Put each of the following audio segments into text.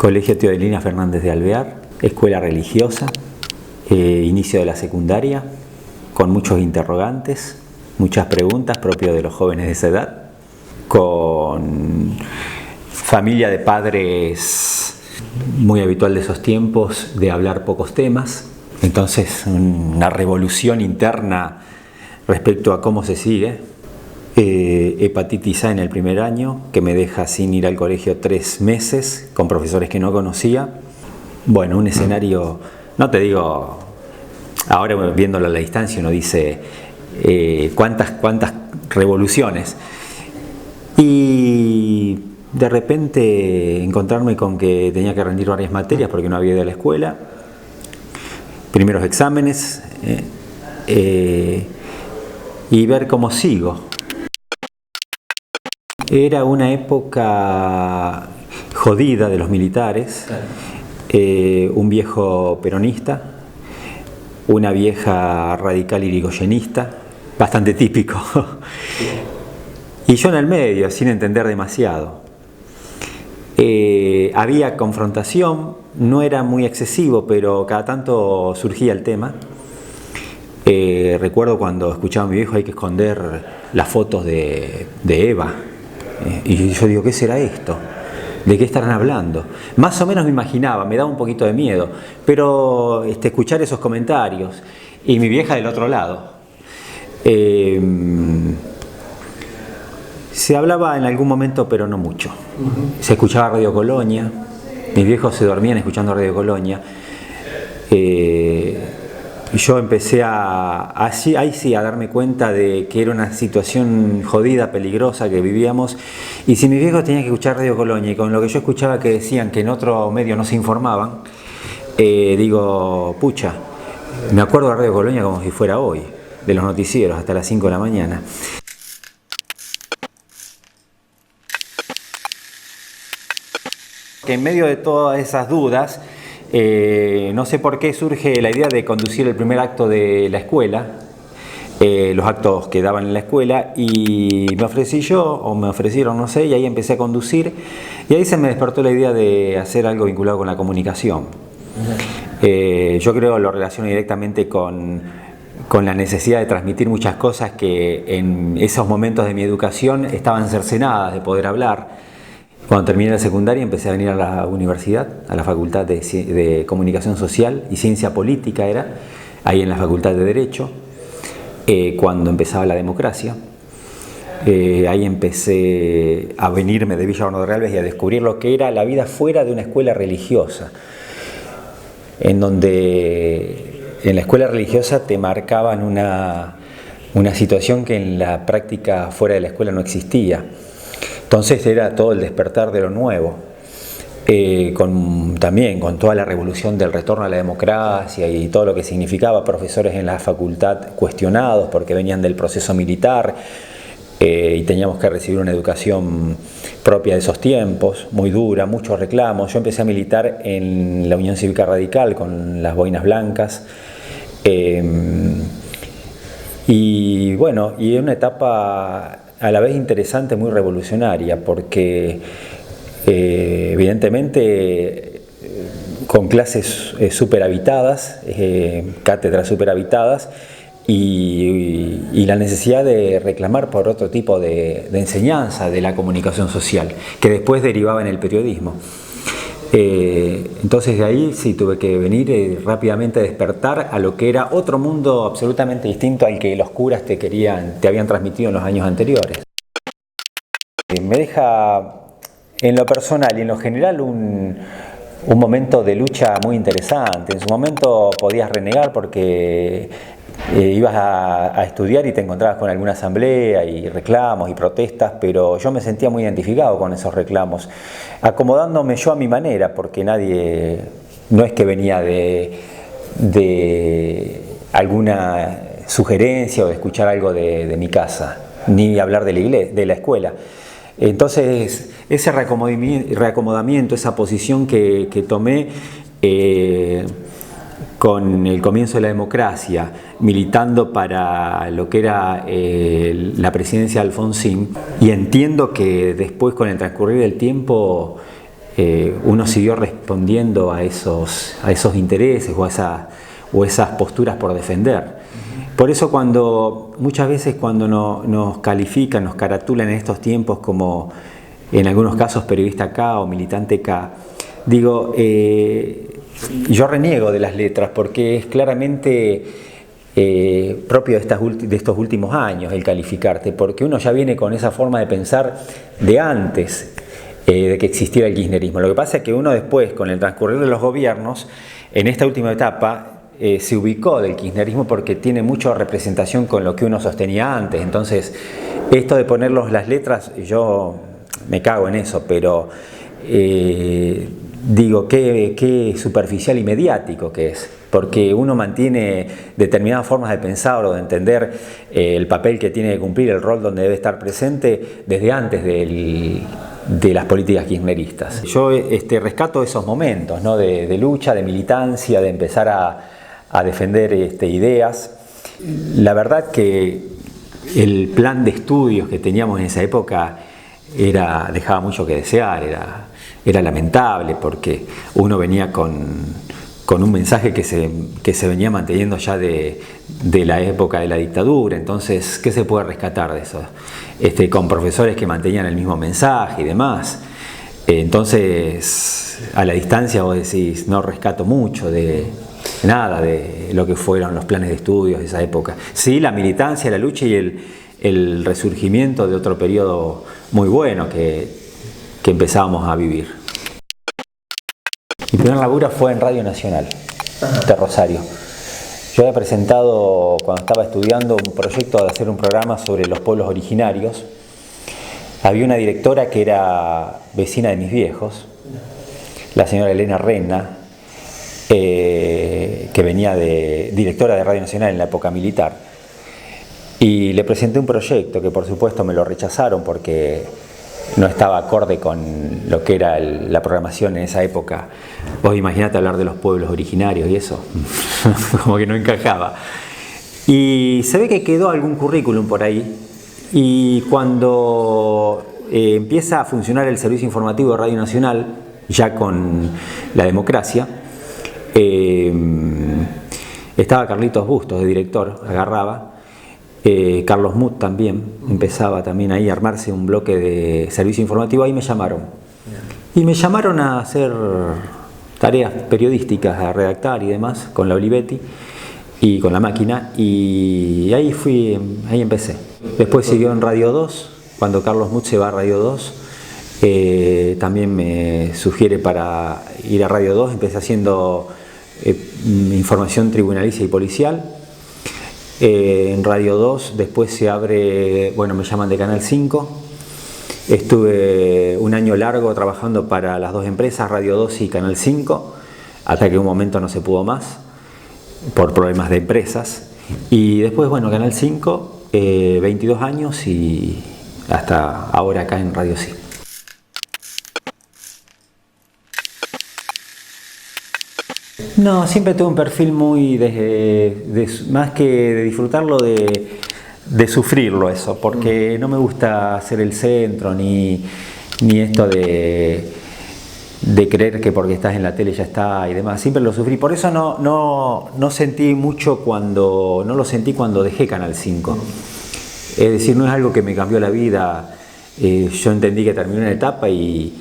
Colegio Teodelina Fernández de Alvear, escuela religiosa, inicio de la secundaria, con muchos interrogantes, muchas preguntas propias de los jóvenes de esa edad, con familia de padres muy habitual de esos tiempos de hablar pocos temas, entonces una revolución interna respecto a cómo se sigue. Hepatitis A en el primer año, que me deja sin ir al colegio 3 meses, con profesores que no conocía. Bueno, un escenario, no te digo, ahora viéndolo a la distancia uno dice cuántas revoluciones. Y de repente encontrarme con que tenía que rendir varias materias porque no había ido a la escuela, primeros exámenes, y ver cómo sigo. Era una época jodida de los militares, un viejo peronista, una vieja radical irigoyenista, bastante típico, y yo en el medio, sin entender demasiado. Había confrontación, no era muy excesivo, pero cada tanto surgía el tema. Recuerdo cuando escuchaba a mi viejo hay que esconder las fotos de Eva. Y yo digo, ¿qué será esto? ¿De qué estarán hablando? Más o menos me imaginaba, me daba un poquito de miedo, pero escuchar esos comentarios y mi vieja del otro lado. Se hablaba en algún momento, pero no mucho. Se escuchaba Radio Colonia, mis viejos se dormían escuchando Radio Colonia. Y yo empecé ahí sí a darme cuenta de que era una situación jodida, peligrosa que vivíamos. Y si mis viejos tenían que escuchar Radio Colonia y con lo que yo escuchaba que decían que en otro medio no se informaban, digo, pucha, me acuerdo de Radio Colonia como si fuera hoy, de los noticieros hasta las 5 de la mañana. Que en medio de todas esas dudas, no sé por qué surge la idea de conducir el primer acto de la escuela, los actos que daban en la escuela, y me ofrecí yo, o me ofrecieron, no sé, y ahí empecé a conducir, y ahí se me despertó la idea de hacer algo vinculado con la comunicación. Yo creo lo relaciono directamente con la necesidad de transmitir muchas cosas que en esos momentos de mi educación estaban cercenadas de poder hablar. Cuando terminé la secundaria empecé a venir a la universidad, a la Facultad de Comunicación Social y Ciencia Política era, ahí en la Facultad de Derecho, cuando empezaba la democracia. Ahí empecé a venirme de Villa Horno de Realves y a descubrir lo que era la vida fuera de una escuela religiosa, en donde en la escuela religiosa te marcaban una situación que en la práctica fuera de la escuela no existía. Entonces era todo el despertar de lo nuevo, también con toda la revolución del retorno a la democracia y todo lo que significaba, profesores en la facultad cuestionados porque venían del proceso militar y teníamos que recibir una educación propia de esos tiempos, muy dura, muchos reclamos. Yo empecé a militar en la Unión Cívica Radical con las boinas blancas y bueno, y en una etapa a la vez interesante, muy revolucionaria, porque evidentemente con clases superhabitadas, cátedras superhabitadas, y la necesidad de reclamar por otro tipo de enseñanza de la comunicación social, que después derivaba en el periodismo. Entonces de ahí sí tuve que venir rápidamente a despertar a lo que era otro mundo absolutamente distinto al que los curas te habían transmitido en los años anteriores. Me deja en lo personal y en lo general un momento de lucha muy interesante. En su momento podías renegar porque ibas a estudiar y te encontrabas con alguna asamblea y reclamos y protestas, pero yo me sentía muy identificado con esos reclamos, acomodándome yo a mi manera, porque no es que venía de alguna sugerencia o de escuchar algo de mi casa, ni hablar de la escuela. Entonces, ese reacomodamiento, esa posición que tomé con el comienzo de la democracia, militando para lo que era la presidencia de Alfonsín, y entiendo que después, con el transcurrir del tiempo, uno siguió respondiendo a esos intereses o esas posturas por defender. Por eso muchas veces cuando nos califican, nos caratulan en estos tiempos como en algunos casos periodista K o militante K, digo, yo reniego de las letras porque es claramente propio de estos últimos años el calificarte, porque uno ya viene con esa forma de pensar de antes de que existiera el kirchnerismo. Lo que pasa es que uno después, con el transcurrir de los gobiernos, en esta última etapa, se ubicó del kirchnerismo porque tiene mucha representación con lo que uno sostenía antes. Entonces, esto de ponerlos las letras, yo me cago en eso, pero digo, qué superficial y mediático que es, porque uno mantiene determinadas formas de pensar o de entender el papel que tiene que cumplir, el rol donde debe estar presente desde antes de las políticas kirchneristas. Yo rescato esos momentos, ¿no? de lucha, de militancia, de empezar a defender ideas. La verdad que el plan de estudios que teníamos en esa época dejaba mucho que desear, era lamentable porque uno venía con un mensaje que se venía manteniendo ya de la época de la dictadura. Entonces, ¿qué se puede rescatar de eso? Con profesores que mantenían el mismo mensaje y demás. Entonces, a la distancia vos decís, no rescato mucho de nada de lo que fueron los planes de estudios de esa época. Sí, la militancia, la lucha y el resurgimiento de otro periodo muy bueno que empezábamos a vivir. Mi primer laburo fue en Radio Nacional de Rosario. Yo había presentado, cuando estaba estudiando, un proyecto de hacer un programa sobre los pueblos originarios. Había una directora que era vecina de mis viejos, la señora Elena Renna, que venía de directora de Radio Nacional en la época militar. Y le presenté un proyecto que por supuesto me lo rechazaron porque no estaba acorde con lo que era la programación en esa época. Vos imaginate hablar de los pueblos originarios y eso, como que no encajaba. Y se ve que quedó algún currículum por ahí, y cuando empieza a funcionar el servicio informativo de Radio Nacional, ya con la democracia, estaba Carlitos Bustos de director, agarraba. Carlos Muth también, empezaba también ahí a armarse un bloque de servicio informativo. Ahí me llamaron. Y me llamaron a hacer tareas periodísticas, a redactar y demás, con la Olivetti y con la máquina. Y ahí empecé. Después siguió en Radio 2, cuando Carlos Muth se va a Radio 2. También me sugiere para ir a Radio 2, empecé haciendo información tribunalicia y policial. En Radio 2, después se abre, me llaman de Canal 5. Estuve un año largo trabajando para las dos empresas, Radio 2 y Canal 5, hasta que un momento no se pudo más, por problemas de empresas. Y después, Canal 5, 22 años y hasta ahora acá en Radio Sí. No, siempre tuve un perfil muy más que de disfrutarlo, de sufrirlo eso, porque no me gusta ser el centro, ni esto de creer que porque estás en la tele ya está y demás. Siempre lo sufrí, por eso no sentí mucho no lo sentí cuando dejé Canal 5. Es decir, no es algo que me cambió la vida. Yo entendí que terminé una etapa y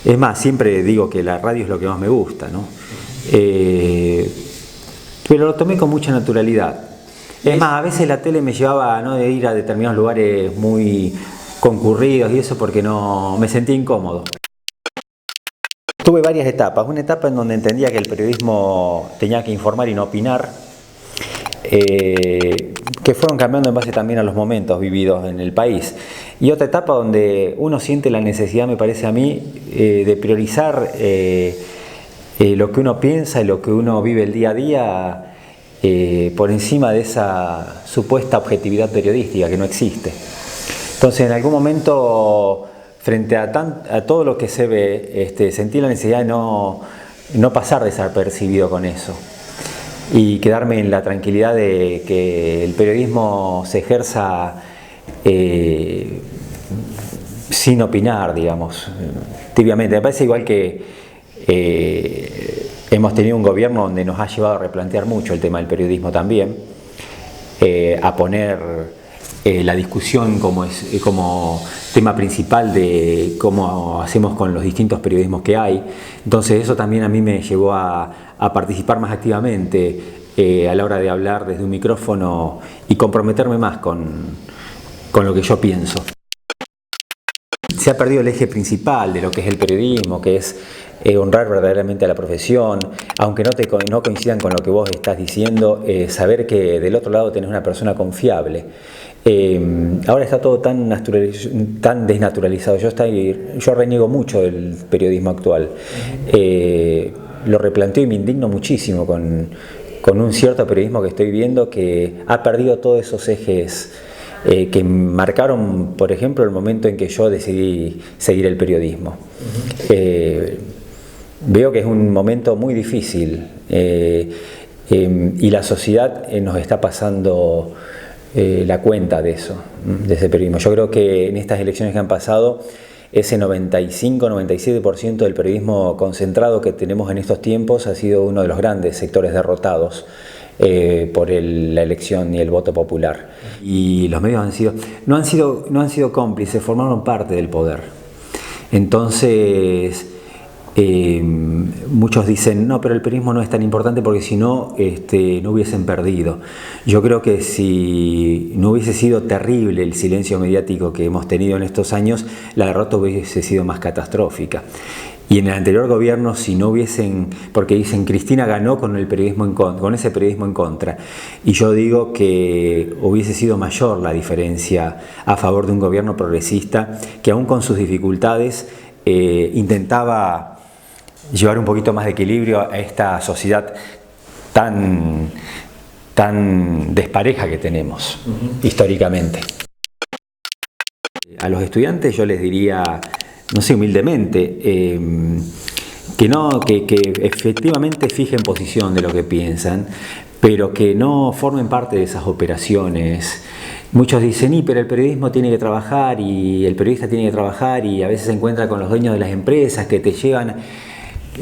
es más, siempre digo que la radio es lo que más me gusta, ¿no? Pero lo tomé con mucha naturalidad. Es más, a veces la tele me llevaba de ir a determinados lugares muy concurridos y eso porque me sentía incómodo. Tuve varias etapas. Una etapa en donde entendía que el periodismo tenía que informar y no opinar, que fueron cambiando en base también a los momentos vividos en el país. Y otra etapa donde uno siente la necesidad, me parece a mí, de priorizar lo que uno piensa y lo que uno vive el día a día por encima de esa supuesta objetividad periodística que no existe. Entonces, en algún momento, frente a todo lo que se ve, sentí la necesidad de no pasar desapercibido con eso y quedarme en la tranquilidad de que el periodismo se ejerza sin opinar, digamos, tibiamente. Me parece igual que hemos tenido un gobierno donde nos ha llevado a replantear mucho el tema del periodismo también, a poner la discusión como tema principal de cómo hacemos con los distintos periodismos que hay. Entonces eso también a mí me llevó a participar más activamente a la hora de hablar desde un micrófono y comprometerme más con lo que yo pienso. Se ha perdido el eje principal de lo que es el periodismo, que es honrar verdaderamente a la profesión, aunque no coincidan con lo que vos estás diciendo, saber que del otro lado tenés una persona confiable. Ahora está todo tan desnaturalizado. Yo reniego mucho del periodismo actual. Lo replanteo y me indigno muchísimo con un cierto periodismo que estoy viendo que ha perdido todos esos ejes que marcaron, por ejemplo, el momento en que yo decidí seguir el periodismo. Veo que es un momento muy difícil y la sociedad nos está pasando la cuenta de eso, de ese periodismo. Yo creo que en estas elecciones que han pasado, ese 95-97% del periodismo concentrado que tenemos en estos tiempos ha sido uno de los grandes sectores derrotados por la elección y el voto popular. Y los medios no han sido cómplices, formaron parte del poder. Entonces, muchos dicen, no, pero el periodismo no es tan importante porque si no, no hubiesen perdido. Yo creo que si no hubiese sido terrible el silencio mediático que hemos tenido en estos años, la derrota hubiese sido más catastrófica. Y en el anterior gobierno, si no hubiesen, porque dicen Cristina ganó con ese periodismo en contra, y yo digo que hubiese sido mayor la diferencia a favor de un gobierno progresista que aún con sus dificultades intentaba llevar un poquito más de equilibrio a esta sociedad tan despareja que tenemos históricamente. A los estudiantes yo les diría, no sé, humildemente, que efectivamente fijen posición de lo que piensan, pero que no formen parte de esas operaciones. Muchos dicen, pero el periodismo tiene que trabajar y el periodista tiene que trabajar y a veces se encuentra con los dueños de las empresas que te llevan.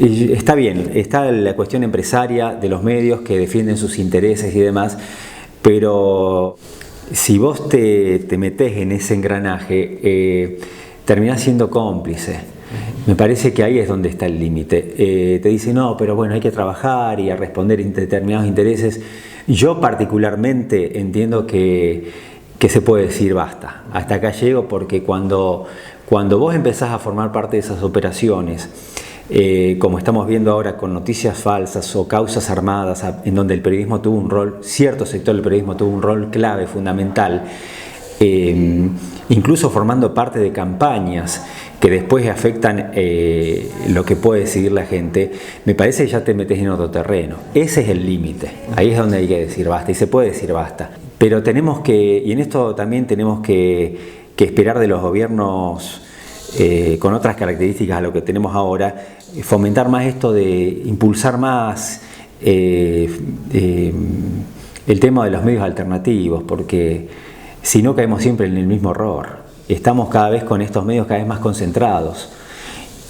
Y está bien, está la cuestión empresaria de los medios que defienden sus intereses y demás, pero si vos te metés en ese engranaje, terminás siendo cómplice. Me parece que ahí es donde está el límite. Te dicen, no, pero bueno, hay que trabajar y a responder determinados intereses. Yo particularmente entiendo que se puede decir basta. Hasta acá llego porque cuando vos empezás a formar parte de esas operaciones, como estamos viendo ahora con noticias falsas o causas armadas, en donde el periodismo tuvo un rol, cierto sector del periodismo tuvo un rol clave, fundamental, incluso formando parte de campañas que después afectan lo que puede decidir la gente, me parece que ya te metes en otro terreno. Ese es el límite, ahí es donde hay que decir basta, y se puede decir basta. Pero tenemos que, y en esto también tenemos que esperar de los gobiernos con otras características a lo que tenemos ahora, fomentar más esto de impulsar más el tema de los medios alternativos, porque si no caemos siempre en el mismo error. Estamos cada vez con estos medios cada vez más concentrados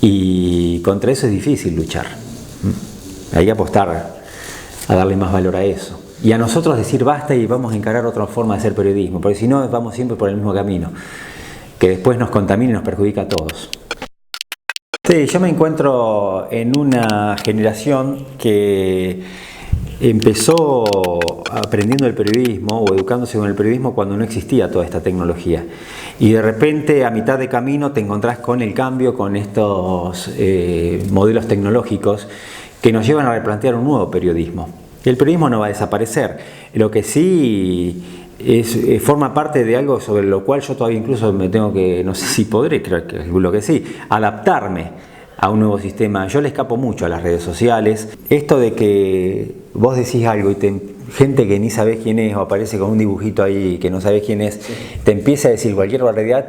y contra eso es difícil luchar. Hay que apostar a darle más valor a eso. Y a nosotros decir basta y vamos a encarar otra forma de hacer periodismo, porque si no vamos siempre por el mismo camino, que después nos contamina y nos perjudica a todos. Sí, yo me encuentro en una generación que empezó aprendiendo el periodismo o educándose con el periodismo cuando no existía toda esta tecnología. Y de repente, a mitad de camino, te encontrás con el cambio, con estos modelos tecnológicos que nos llevan a replantear un nuevo periodismo. El periodismo no va a desaparecer. Lo que sí forma parte de algo sobre lo cual yo todavía incluso me tengo que, no sé si podré, creo que lo que sí, adaptarme a un nuevo sistema. Yo le escapo mucho a las redes sociales. Esto de que vos decís algo y gente que ni sabés quién es o aparece con un dibujito ahí que no sabés quién es, te empieza a decir cualquier barbaridad,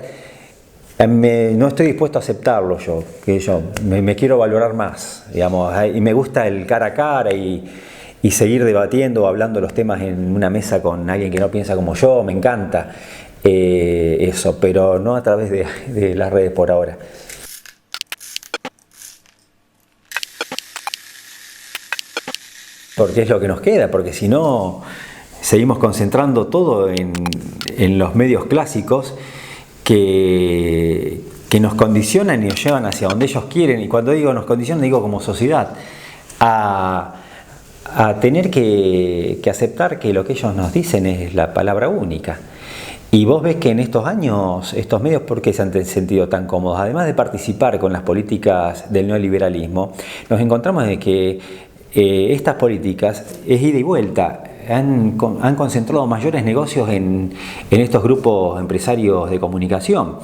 no estoy dispuesto a aceptarlo yo, me quiero valorar más, digamos, y me gusta el cara a cara y seguir debatiendo o hablando los temas en una mesa con alguien que no piensa como yo, me encanta. eso, pero no a través de las redes por ahora. Porque es lo que nos queda, porque si no seguimos concentrando todo en los medios clásicos que nos condicionan y nos llevan hacia donde ellos quieren, y cuando digo nos condicionan, digo como sociedad, a tener que aceptar que lo que ellos nos dicen es la palabra única. Y vos ves que en estos años, estos medios, ¿por qué se han sentido tan cómodos? Además de participar con las políticas del neoliberalismo, nos encontramos de que estas políticas es ida y vuelta. Han concentrado mayores negocios en estos grupos empresarios de comunicación.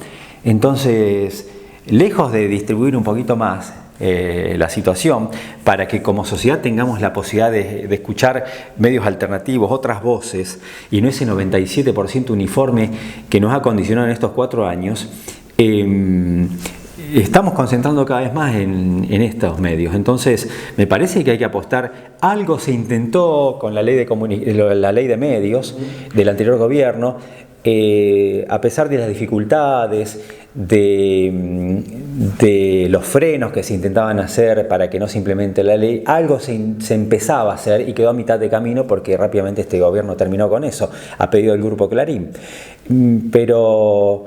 Entonces, lejos de distribuir un poquito más la situación para que como sociedad tengamos la posibilidad de escuchar medios alternativos, otras voces, y no ese 97% uniforme que nos ha condicionado en estos 4 años, estamos concentrando cada vez más en estos medios. Entonces me parece que hay que apostar. Algo se intentó con la ley de medios del anterior gobierno, a pesar de las dificultades, de los frenos que se intentaban hacer para que no se implemente la ley. Algo se empezaba a hacer y quedó a mitad de camino porque rápidamente este gobierno terminó con eso, a pedido del Grupo Clarín. Pero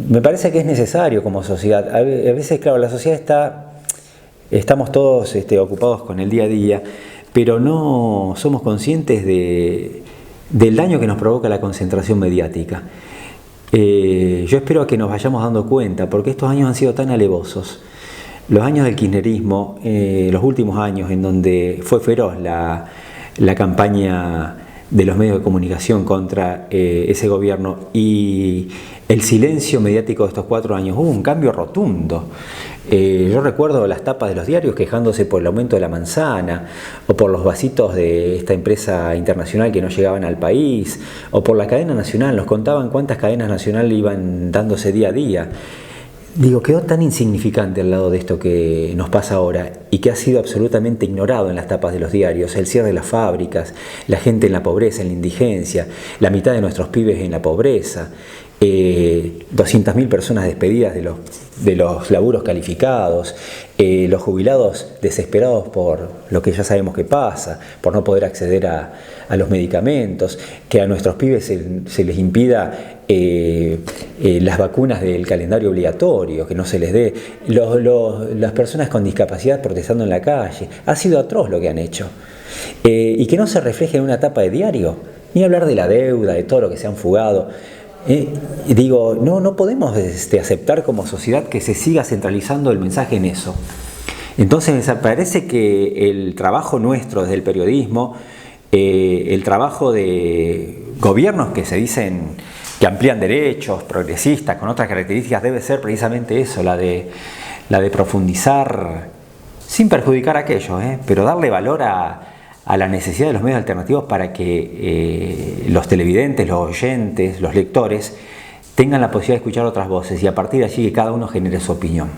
me parece que es necesario como sociedad. A veces, claro, la sociedad estamos todos ocupados con el día a día, pero no somos conscientes del daño que nos provoca la concentración mediática. Yo espero que nos vayamos dando cuenta, porque estos años han sido tan alevosos. Los años del kirchnerismo, los últimos años en donde fue feroz la campaña de los medios de comunicación contra ese gobierno, y el silencio mediático de estos 4 años, hubo un cambio rotundo. Yo recuerdo las tapas de los diarios quejándose por el aumento de la manzana, o por los vasitos de esta empresa internacional que no llegaban al país, o por la cadena nacional. Nos contaban cuántas cadenas nacionales iban dándose día a día. Digo, quedó tan insignificante al lado de esto que nos pasa ahora y que ha sido absolutamente ignorado en las tapas de los diarios: el cierre de las fábricas, la gente en la pobreza, en la indigencia, la mitad de nuestros pibes en la pobreza, 200.000 personas despedidas de los laburos calificados, los jubilados desesperados por lo que ya sabemos que pasa, por no poder acceder a los medicamentos, que a nuestros pibes se les impida las vacunas del calendario obligatorio, que no se les dé, las personas con discapacidad protestando en la calle. Ha sido atroz lo que han hecho, y que no se refleje en una tapa de diario, ni hablar de la deuda, de todo lo que se han fugado. Digo, no podemos aceptar como sociedad que se siga centralizando el mensaje en eso. Entonces me parece que el trabajo nuestro desde el periodismo, el trabajo de gobiernos que se dicen que amplían derechos, progresistas, con otras características, debe ser precisamente eso, la de profundizar, sin perjudicar a aquellos, pero darle valor a la necesidad de los medios alternativos para que los televidentes, los oyentes, los lectores tengan la posibilidad de escuchar otras voces, y a partir de allí que cada uno genere su opinión.